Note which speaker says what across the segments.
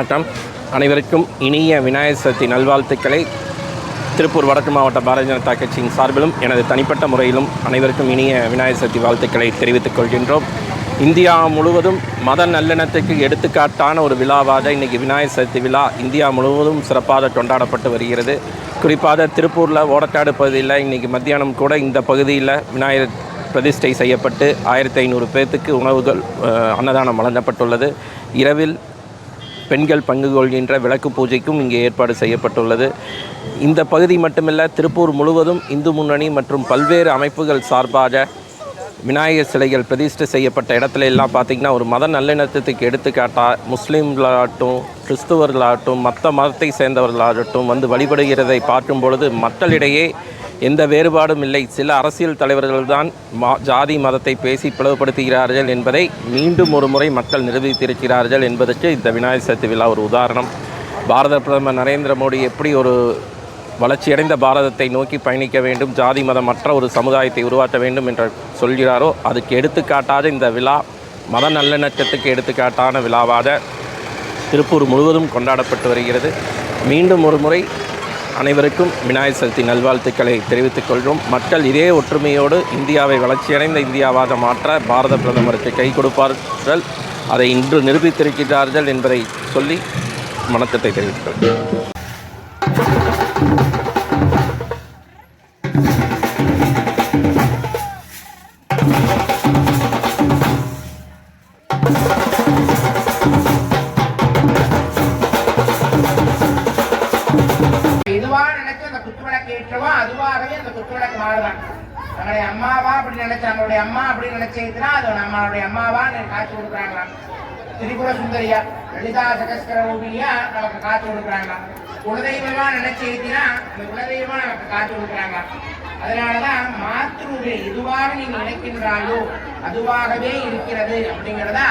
Speaker 1: வணக்கம். அனைவருக்கும் இனிய விநாயகர் சதுர்த்தி நல்வாழ்த்துக்களை திருப்பூர் வடக்கு மாவட்ட பாரதிய ஜனதா கட்சியின் சார்பிலும் எனது தனிப்பட்ட முறையிலும் அனைவருக்கும் இனிய விநாயகர் சதுர்த்தி வாழ்த்துக்களை தெரிவித்துக் கொள்கின்றோம். இந்தியா முழுவதும் மத நல்லெண்ணத்துக்கு எடுத்துக்காட்டான ஒரு விழாவாக இன்றைக்கி விநாயகர் சதுர்த்தி விழா இந்தியா முழுவதும் சிறப்பாக கொண்டாடப்பட்டு வருகிறது. குறிப்பாக திருப்பூரில் ஓடக்காடு பகுதியில் இன்றைக்கி மத்தியானம் கூட இந்த பகுதியில் விநாயகர் பிரதிஷ்டை செய்யப்பட்டு 1500 பேர்த்துக்கு உணவுகள் அன்னதானம் வழங்கப்பட்டுள்ளது. இரவில் பெண்கள் பங்கு கொள்கின்ற விளக்கு பூஜைக்கும் இங்கே ஏற்பாடு செய்யப்பட்டுள்ளது. இந்த பகுதி மட்டுமல்ல, திருப்பூர் முழுவதும் இந்து முன்னணி மற்றும் பல்வேறு அமைப்புகள் சார்பாக விநாயகர் சிலைகள் பிரதிஷ்டை செய்யப்பட்ட இடத்துல எல்லாம் பார்த்திங்கன்னா ஒரு மத நல்லிணக்கத்துக்கு எடுத்துக்காட்டாக முஸ்லீம்களாகட்டும் கிறிஸ்துவர்களாகட்டும் மற்ற மதத்தை சேர்ந்தவர்களாகட்டும் வந்து வழிபடுகிறதை பார்க்கும் பொழுது மக்களிடையே எந்த வேறுபாடும் இல்லை. சில அரசியல் தலைவர்கள் தான் ஜாதி மதத்தை பேசி பிளவுபடுத்துகிறார்கள் என்பதை மீண்டும் ஒரு முறை மக்கள் நிரூபித்திருக்கிறார்கள் என்பதற்கு இந்த விநாயகர் சதுர்த்தி விழா ஒரு உதாரணம். பாரத பிரதமர் நரேந்திர மோடி எப்படி ஒரு வளர்ச்சியடைந்த பாரதத்தை நோக்கி பயணிக்க வேண்டும், ஜாதி மதமற்ற ஒரு சமுதாயத்தை உருவாக்க வேண்டும் என்று சொல்கிறாரோ அதுக்கு எடுத்துக்காட்டாக இந்த விழா மத நல்லிணக்கத்துக்கு எடுத்துக்காட்டான விழாவாக திருப்பூர் முழுவதும் கொண்டாடப்பட்டு வருகிறது. மீண்டும் ஒரு முறை அனைவருக்கும் விநாயகர் சதுர்த்தி நல்வாழ்த்துக்களை தெரிவித்துக் கொள்கிறோம். மக்கள் இதே ஒற்றுமையோடு இந்தியாவை வளர்ச்சியடைந்த இந்தியாவாக மாற்ற பாரத பிரதமருக்கு கை கொடுப்பார்கள். அதை இன்று நிரூபித்திருக்கிறார்கள் என்பதை சொல்லி வணக்கத்தை தெரிவித்துக் கொள்கிறோம்.
Speaker 2: நினைச்சு அந்த குத்துவிளக்கு ஏற்றவும் அதுவாகவே அந்த குத்துவிளக்கு மாறுதான். நம்மளுடைய அம்மாவா அப்படி நினைச்சு நம்மளுடைய அம்மா அப்படின்னு நினைச்சதுன்னா அது நம்மளுடைய அம்மாவா காட்சி கொடுக்குறாங்களாம். திரிபுர சுந்தரியா லலிதா சகஸ்கர ரூபியா நமக்கு காட்சி கொடுக்குறாங்களாம். குலதெய்வமா நினைச்சதுன்னா அந்த குலதெய்வமா நமக்கு காட்சி கொடுக்குறாங்களாம். அதனாலதான் மாத்ருவே எதுவாக நீங்க நினைக்கின்றாயோ அதுவாகவே இருக்கிறது அப்படிங்கிறதா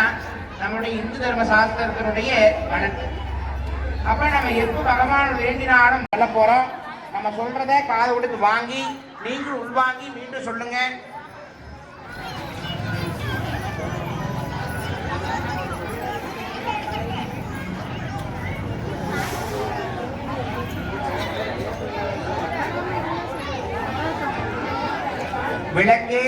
Speaker 2: நம்மளுடைய இந்து தர்ம சாஸ்திரத்தினுடைய வழக்கு. அப்ப நம்ம எப்ப பகவான் வேண்டினாலும் சொல்ல போறோம். நம்ம சொல்றத காது கொடுத்து வாங்கி நீங்களும் உள்வாங்கி மீண்டும் சொல்லுங்க. விளக்கே